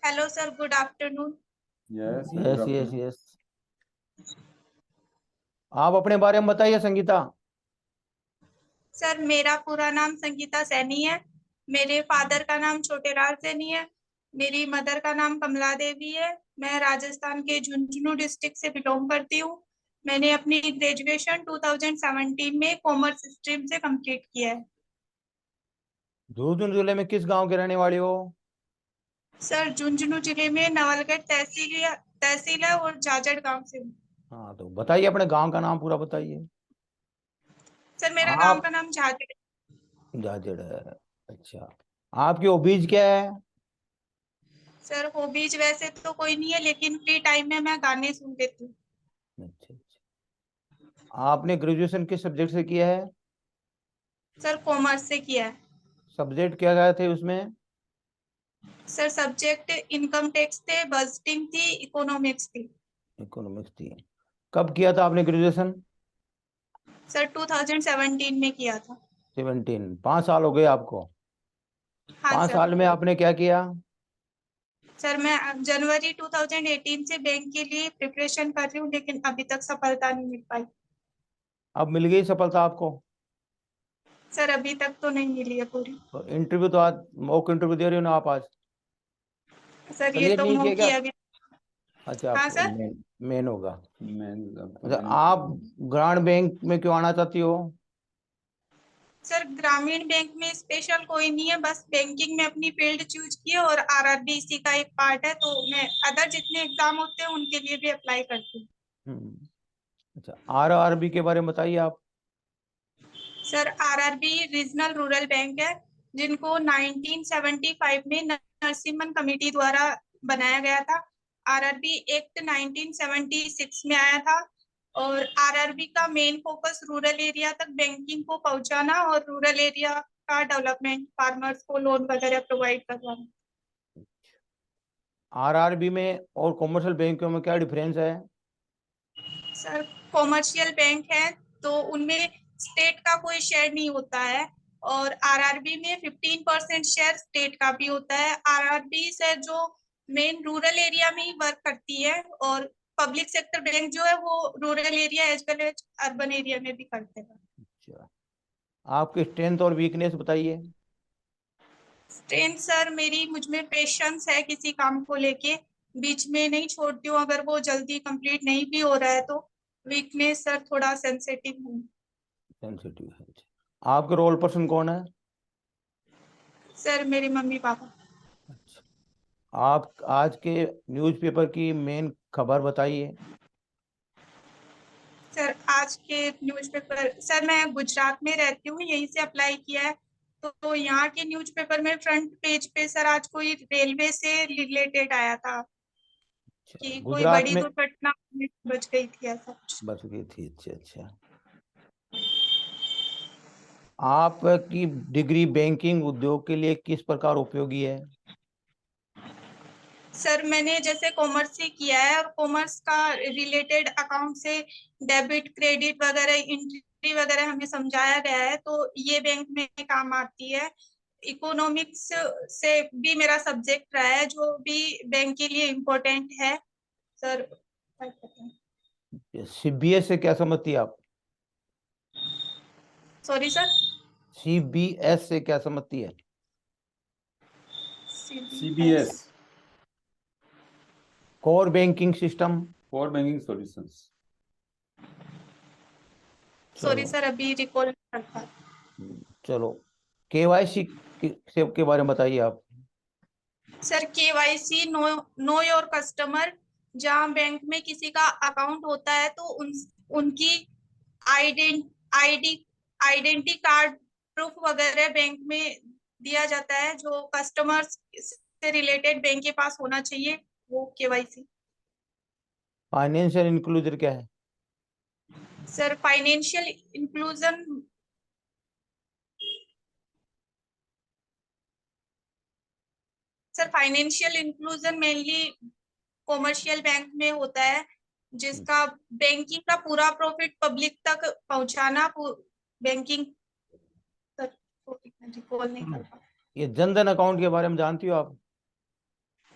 Hello sir, good afternoon. Yes yes yes yes. आप अपने बारे में बताइए संगीता। सर, मेरा पूरा नाम संगीता सैनी है। मेरे फादर का नाम छोटेलाल सैनी है। मेरी मदर का नाम कमला देवी है। मैं राजस्थान के झुंझुनू डिस्ट्रिक्ट से बिलोंग करती हूँ। मैंने अपनी ग्रेजुएशन 2017 में कॉमर्स स्ट्रीम से कंप्लीट किया है। झुंझुनू जिले में किस गांव के रहने वाली हो? सर, झुंझुनू जिले में नवलगढ़ तहसील है और जाजड़ गांव से हूँ। हाँ तो बताइए, अपने गांव का नाम पूरा बताइए। सर, मेरा गांव आप का नाम झाजड़ है। जाजड़ है। अच्छा, आपकी हॉबीज क्या है? सर, हॉबीज वैसे तो कोई नहीं है, लेकिन फ्री टाइम में मैं गाने सुन लेती हूँ। अच्छा अच्छा। आपने ग्रेजुएशन किस सब्जेक्ट से किया है? सर, कॉमर्स से किया है। सब्जेक्ट क्या क्या थे उसमें? सर, सब्जेक्ट इनकम टैक्स थे, बजटिंग थी, इकोनॉमिक्स थी। इकोनॉमिक्स थी। कब किया था आपने ग्रेजुएशन? सर, 2017 में किया था। 17, 5 साल हो गए आपको। हाँ पाँच सर। साल में आपने क्या किया? सर, मैं जनवरी 2018 से बैंक के लिए प्रिपरेशन कर रही हूँ, लेकिन अभी तक सफलता नहीं मिल पाई। अब मिल गई सफलता आपको? सर, अभी तक तो नहीं मिली है पूरी। तो इंटरव्यू तो आज मॉक इंटरव्यू दे रही हो ना आप आज? सर, ये क्लियर तो नहीं किया मौकी क्या? अभी। अच्छा, हाँ आपको सर। मेन मेन होगा। अच्छा, मैं आप ग्रामीण बैंक में क्यों आना चाहती हो? सर, ग्रामीण बैंक में स्पेशल कोई नहीं है, बस बैंकिंग में अपनी फील्ड चूज की है और आरआरबी इसी का एक पार्ट है, तो मैं अदर जितने एग्जाम होते हैं उनके लिए भी अप्लाई करती हूँ। हम्म। अच्छा, आरआरबी के बारे में बताइए आप। Sir, RRB regional rural bank है, जिनको 1975 में नरसिम्हन कमेटी द्वारा बनाया गया था। आरआरबी एक्ट 1976 में आया था। और आरआरबी का मेन फोकस रूरल एरिया तक बैंकिंग को पहुंचाना और रूरल एरिया का डेवलपमेंट, फार्मर्स को लोन वगैरह प्रोवाइड करवाना। आरआरबी में और कॉमर्शियल बैंकों में क्या डिफरेंस है? सर, कॉमर्शियल बैंक है तो उनमें स्टेट का कोई शेयर नहीं होता है, और आरआरबी में 15% शेयर स्टेट का भी होता है। आरआरबी से जो मेन रूरल एरिया में ही वर्क करती है, और पब्लिक सेक्टर बैंक जो है वो rural area as well as urban area में भी करते हैं। अच्छा, आपकी स्ट्रेंथ और वीकनेस बताइए। स्ट्रेंथ सर, मेरी मुझमें पेशेंस है, किसी काम को लेके बीच में नहीं छोड़ती हूँ अगर वो जल्दी कंप्लीट नहीं भी हो रहा है तो। वीकनेस सर, थोड़ा सेंसिटिव हूँ। सेंसिटिव है। अच्छा। आपके रोल पर्सन कौन है? सर, मेरे मम्मी पापा। अच्छा, आप आज के न्यूज़पेपर की मेन खबर बताइए। सर, आज के न्यूज़पेपर, सर मैं गुजरात में रहती हूँ, यहीं से अप्लाई किया है। तो यहाँ के न्यूज़पेपर में फ्रंट पेज पे सर आज कोई रेलवे से रिलेटेड आया था अच्छा, कि कोई गुजरात बड़ी में दुर्घटना बच गई थी, ऐसा कुछ। बस गई थी। अच्छा अच्छा। आपकी डिग्री बैंकिंग उद्योग के लिए किस प्रकार उपयोगी है? सर, मैंने जैसे कॉमर्स से किया है, और कॉमर्स का रिलेटेड अकाउंट से डेबिट क्रेडिट वगैरह एंट्री वगैरह हमें समझाया गया है, तो ये बैंक में काम आती है। इकोनॉमिक्स से भी मेरा सब्जेक्ट रहा है, जो भी बैंक के लिए इम्पोर्टेंट है सर। सीबीएस से क्या समझती है आप? Sorry sir. सीबीएस से क्या समझती है? CBS. CBS core banking system. For banking solutions. Sorry चलो। सर, अभी रिकॉल नहीं कर पा रही। चलो, केवाईसी के बारे में बताइए आप। Sir, KYC know your customer, जहाँ बैंक में किसी का अकाउंट होता है तो उनकी आईडी आइडेंटिटी कार्ड प्रूफ वगैरह बैंक में दिया जाता है, जो कस्टमर्स से रिलेटेड बैंक के पास होना चाहिए, वो केवाईसी। फाइनेंशियल इंक्लूजन क्या है? Sir, financial inclusion, sir financial inclusion mainly commercial bank में होता है, जिसका बैंकिंग का पूरा प्रॉफिट पब्लिक तक पहुंचाना। बैंकिंग तक रिकॉल नहीं कर पा। ये जनधन अकाउंट के बारे में जानती हो आप?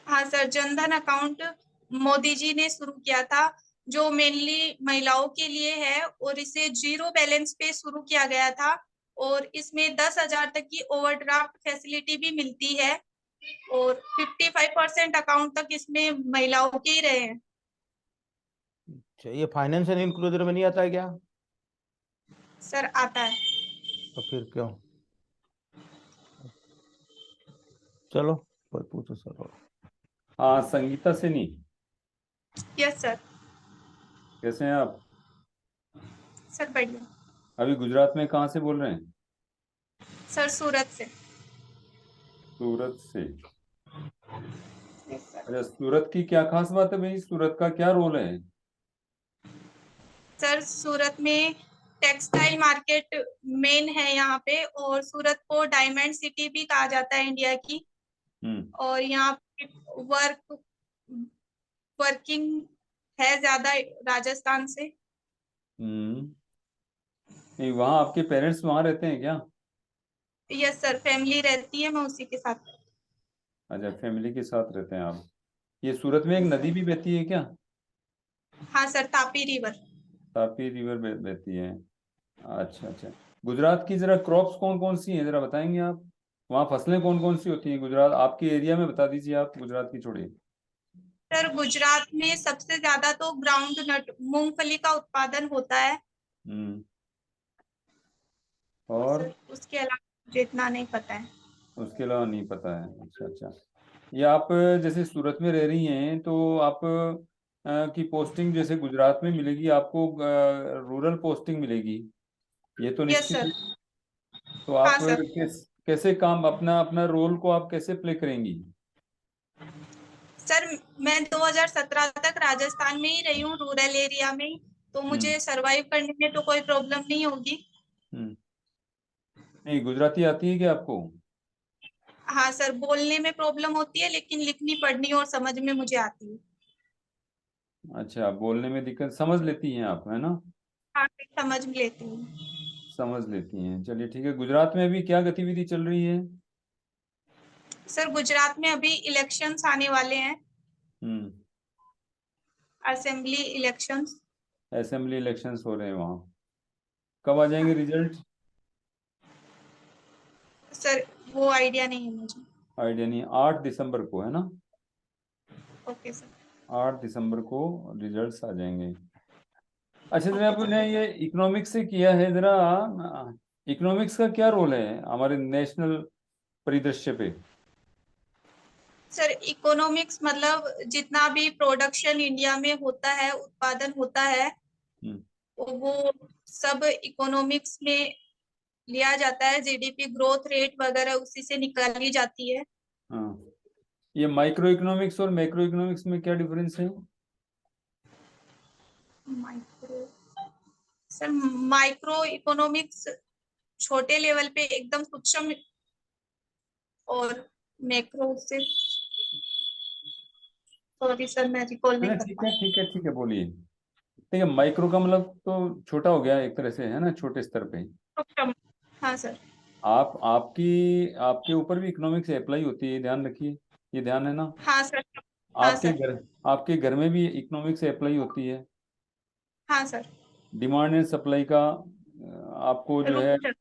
हाँ सर, जनधन अकाउंट मोदी जी ने शुरू किया था, जो मेनली महिलाओं के लिए है, और इसे 0 बैलेंस पे शुरू किया गया था, और इसमें 10,000 तक की ओवरड्राफ्ट फैसिलिटी भी मिलती है, और 55% अकाउंट तक इसमें महिलाओं के ही रहे हैं। अच्छा, ये फाइनेंस एंड इंक्लूजन में नहीं आता है क्या? सर आता है। तो फिर क्यों? चलो, कोई पूछो सर। हाँ, संगीता से नहीं। Yes sir. कैसे हैं आप? सर बढ़िया। अभी गुजरात में कहाँ से बोल रहे हैं? सर सूरत से। सूरत से। Yes sir. अच्छा, सूरत की क्या खास बात है भाई? सूरत का क्या रोल है? सर सूरत में टेक्सटाइल मार्केट मेन है यहाँ पे, और सूरत को डायमंड सिटी भी कहा जाता है इंडिया की, हम्म। और यहाँ पे वर्किंग है ज्यादा राजस्थान से। हम्म। नहीं, वहाँ आपके पेरेंट्स वहाँ रहते हैं क्या? यस सर, फैमिली रहती है, मैं उसी के साथ। अच्छा, फैमिली के साथ रहते हैं आप। ये सूरत में एक यस नदी सर। भी बहती है क्या? हाँ sir, Tapi river. Tapi river बहती है। अच्छा अच्छा। गुजरात की जरा क्रॉप्स कौन कौन सी हैं, जरा बताएंगे आप? वहाँ फसलें कौन कौन सी होती हैं गुजरात आपके एरिया में? बता दीजिए आप, गुजरात की छोड़िए। सर गुजरात में सबसे ज्यादा तो ग्राउंड नट मूंगफली का उत्पादन होता है। हम्म। और और सर उसके अलावा मुझे इतना नहीं पता है। उसके अलावा नहीं पता है? अच्छा अच्छा। ये आप जैसे सूरत में रह रही हैं, तो आप की पोस्टिंग जैसे गुजरात में मिलेगी आपको, रूरल पोस्टिंग मिलेगी, ये तो यस निश्चित है। सर। तो आप हाँ सर। कैसे काम, अपना अपना रोल को आप कैसे प्ले करेंगी? सर मैं 2017 तक राजस्थान में ही रही हूँ, रूरल एरिया में ही, तो हम्म। मुझे सरवाइव करने में तो कोई प्रॉब्लम नहीं होगी। हम्म। नहीं, गुजराती आती है क्या आपको? हाँ सर, बोलने में प्रॉब्लम होती है, लेकिन लिखनी पढ़नी और समझ में मुझे आती है। अच्छा, बोलने में दिक्कत, समझ लेती हैं आप, है ना? हाँ समझ लेती हूँ। समझ लेती हैं, चलिए ठीक है। गुजरात में अभी क्या गतिविधि चल रही है? सर गुजरात में अभी इलेक्शंस आने वाले हैं, hmm. Assembly elections. Assembly elections हो रहे हैं वहाँ। कब आ जाएंगे हाँ रिजल्ट? सर, वो आइडिया नहीं है मुझे। आइडिया नहीं, 8 दिसंबर को है ना? Okay sir. 8 दिसंबर को रिजल्ट्स आ जाएंगे। अच्छा, जरा ओके आपने सर। ये इकोनॉमिक्स से किया है, जरा इकोनॉमिक्स का क्या रोल है हमारे नेशनल परिदृश्य पे? सर इकोनॉमिक्स मतलब जितना भी प्रोडक्शन इंडिया में होता है, उत्पादन होता है, हम्म। वो सब इकोनॉमिक्स में लिया जाता है। जीडीपी ग्रोथ रेट वगैरह उसी से निकाली जाती है। हाँ, ये माइक्रो इकोनॉमिक्स और मैक्रो इकोनॉमिक्स में क्या डिफरेंस है? माइक्रो सर, माइक्रो इकोनॉमिक्स छोटे लेवल पे एकदम सूक्ष्म, और मैक्रो से, सॉरी सर मैं रिकॉल है नहीं ना? कर ठीक पा है ठीक है ठीक है, बोलिए। ठीक है, माइक्रो का मतलब तो छोटा हो गया एक तरह से, है ना, छोटे स्तर पे। सूक्ष्म। हाँ सर। आपकी आपके ऊपर भी इकोनॉमिक्स अप्लाई होती है, ये ध्यान रखिए। ये ध्यान है ना? हाँ सर। हाँ आपके सर। घर आपके घर में भी इकोनॉमिक्स अप्लाई होती है। हाँ सर। डिमांड एंड सप्लाई का आपको जो है रूल।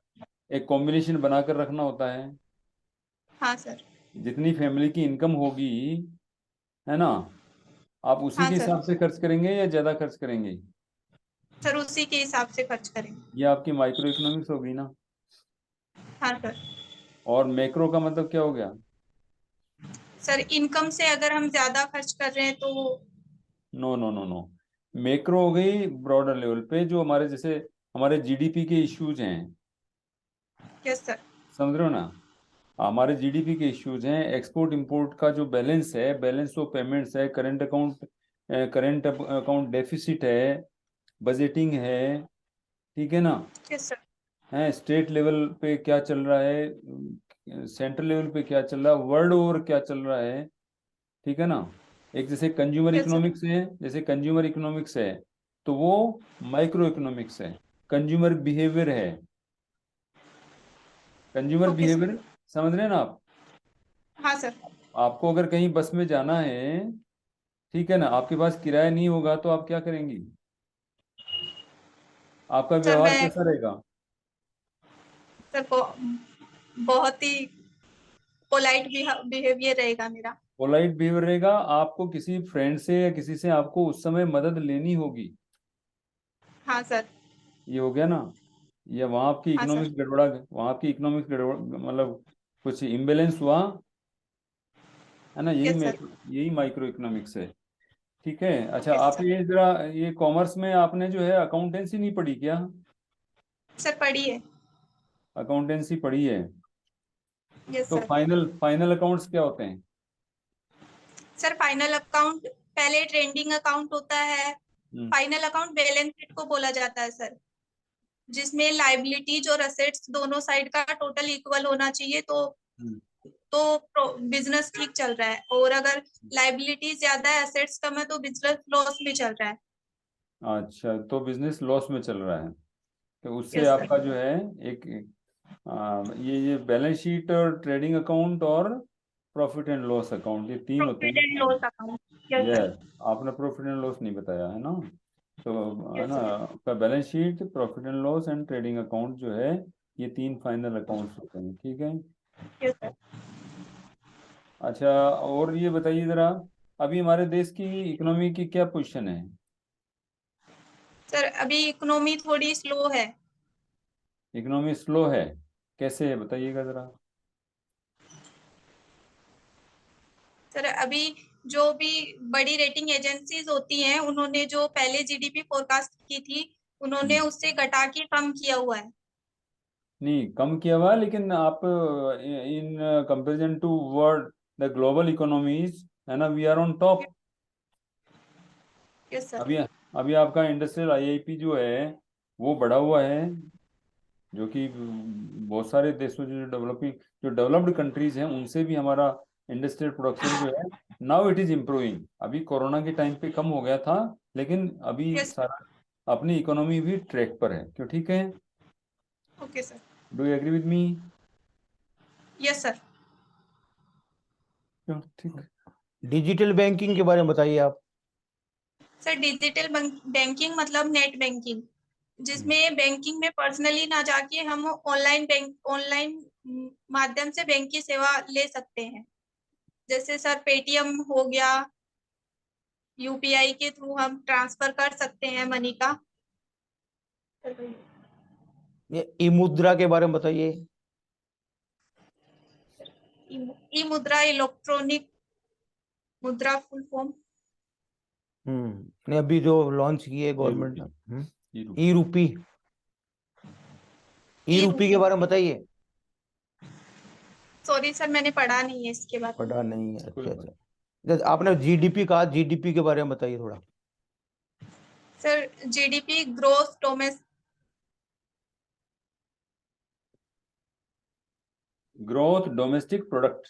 एक कॉम्बिनेशन बनाकर रखना होता है। हाँ सर। जितनी फैमिली की इनकम होगी, है ना, आप उसी हाँ के सर। हिसाब से खर्च करेंगे या ज्यादा खर्च करेंगे? सर उसी के हिसाब से खर्च करेंगे। ये आपकी माइक्रो इकोनॉमिक्स होगी ना। हाँ सर। और मैक्रो का मतलब क्या हो गया? सर इनकम से अगर हम ज्यादा खर्च कर रहे हैं तो। No no no no. Macro हो गई ब्रॉडर लेवल पे, जो हमारे जैसे हमारे जीडीपी के इश्यूज हैं, यस सर। समझ रहे हो ना? हमारे जीडीपी के इश्यूज हैं, एक्सपोर्ट इंपोर्ट का जो बैलेंस है, बैलेंस ऑफ पेमेंट्स है, करंट अकाउंट डेफिसिट है, बजटिंग है, ठीक है ना? Yes sir. है स्टेट लेवल पे क्या चल रहा है, सेंट्रल लेवल पे क्या चल रहा है, वर्ल्ड ओवर क्या चल रहा है, ठीक है ना? एक जैसे कंज्यूमर यस सर। इकोनॉमिक्स है, जैसे कंज्यूमर इकोनॉमिक्स है, तो वो माइक्रो इकोनॉमिक्स है। कंज्यूमर बिहेवियर है, कंज्यूमर ओके सर। बिहेवियर, समझ रहे हैं ना आप? हाँ सर। आपको अगर कहीं बस में जाना है, ठीक है ना, आपके पास किराया नहीं होगा तो आप क्या करेंगी? आपका सर व्यवहार मैं कैसा रहेगा? सर बहुत ही पोलाइट बिहेवियर रहेगा मेरा। पोलाइट बिहेवियर रहेगा। आपको किसी फ्रेंड से या किसी से आपको उस समय मदद लेनी होगी। हाँ सर। ये हो गया ना? ये वहाँ आपकी हाँ सर। इकोनॉमिक्स गड़बड़ा, वहाँ आपकी इकोनॉमिक्स गड़बड़, मतलब कुछ इम्बेलेंस हुआ है ना, यस सर। यही माइक्रो इकोनॉमिक्स है। ठीक है। अच्छा, यस आप सर। ये जरा, ये कॉमर्स में आपने जो है अकाउंटेंसी नहीं पढ़ी क्या? सर पढ़िए। अकाउंटेंसी पढ़ी है। यस तो सर। फाइनल फाइनल अकाउंट्स क्या होते हैं? सर फाइनल अकाउंट पहले ट्रेंडिंग अकाउंट होता है। हम्म। फाइनल अकाउंट बैलेंस शीट को बोला जाता है सर, जिसमें लाइबिलिटीज और असेट्स दोनों साइड का टोटल इक्वल होना चाहिए, हम्म। तो बिजनेस ठीक चल रहा है। और अगर लाइबिलिटीज ज्यादा है, असेट्स कम है, तो बिजनेस लॉस में चल रहा है। अच्छा, तो बिजनेस लॉस में चल रहा है, तो उससे यस सर। आपका जो है एक ये बैलेंस शीट और ट्रेडिंग अकाउंट और प्रॉफिट एंड लॉस अकाउंट, ये तीन होते प्रॉफिट एंड हैं। Loss account. Yes sir. Yes, आपने प्रॉफिट एंड लॉस नहीं बताया है ना। तो है यस ना, सर। आपका balance sheet, profit and loss and trading account जो है, ये तीन फाइनल अकाउंट्स होते हैं। ठीक है। Yes sir. अच्छा, और ये बताइए जरा, अभी हमारे देश की इकोनॉमी की क्या पोजीशन है? सर अभी इकोनॉमी थोड़ी स्लो है। इकोनॉमी स्लो है, कैसे है बताइएगा जरा। सर अभी जो भी बड़ी रेटिंग एजेंसीज होती हैं, उन्होंने जो पहले जीडीपी फोरकास्ट की थी, उन्होंने उससे घटा के कम किया हुआ है। नहीं, कम किया हुआ है, लेकिन आप in comparison to world the global economies, है ना, we are on top. Yes sir. अभी अभी आपका इंडस्ट्रियल आईआईपी जो है वो बढ़ा हुआ है, जो कि बहुत सारे देशों, जो डेवलपिंग, जो डेवलप्ड कंट्रीज हैं, उनसे भी हमारा इंडस्ट्रियल प्रोडक्शन जो है, नाउ इट इज इम्प्रूविंग। अभी कोरोना के टाइम पे कम हो गया था, लेकिन अभी यस। सारा अपनी इकोनॉमी भी ट्रैक पर है। क्यों? ठीक है। Okay sir. Do you agree with me? Yes sir. क्यों? ठीक। डिजिटल बैंकिंग के बारे में बताइए आप। सर डिजिटल बैंकिंग मतलब नेट बैंकिंग, जिसमें बैंकिंग में पर्सनली ना जाके हम ऑनलाइन माध्यम से बैंक की सेवा ले सकते हैं। जैसे सर पेटीएम हो गया, यूपीआई के थ्रू हम ट्रांसफर कर सकते हैं मनी का। ये ई मुद्रा के बारे में बताइए। ई मुद्रा इलेक्ट्रॉनिक मुद्रा फुल फॉर्म। ने अभी जो लॉन्च की है ये गवर्नमेंट रुपी, ने, ये ई रुपी। रूपी। ई ई रूपी के रूपी। बारे में बताइए। सॉरी सर, मैंने पढ़ा नहीं है इसके बारे में। पता नहीं है, कोई अच्छा बात। अच्छा। जैसे आपने जीडीपी कहा, जीडीपी के बारे में बताइए थोड़ा। Sir GDP growth growth domestic product.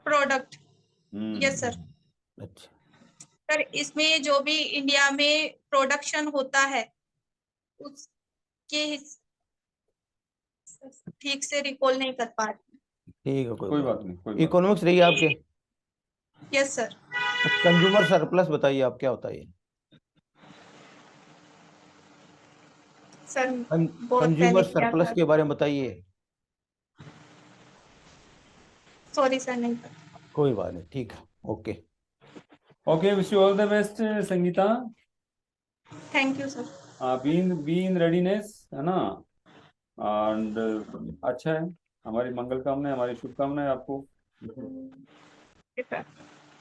Product. Yes sir. Hmm. अच्छा। सर इसमें जो भी इंडिया में प्रोडक्शन होता है, उसके ठीक से रिकॉल नहीं कर पा रही। ठीक है, कोई कोई बात बात नहीं, कोई नहीं। बात इकोनॉमिक्स रही है आपके। Yes sir. कंज्यूमर सरप्लस बताइए आप, क्या होता है ये? सर बहुत पहले कंज्यूमर किया सरप्लस था। के बारे में बताइए। सॉरी सर, नहीं पता। कोई बात नहीं, ठीक है, ओके। नहीं। Okay, wish you all the best Sangeeta. Thank you sir. Be in readiness, है ना। एंड अच्छा है, हमारी मंगल कामना है, हमारी शुभकामनाएं आपको। सर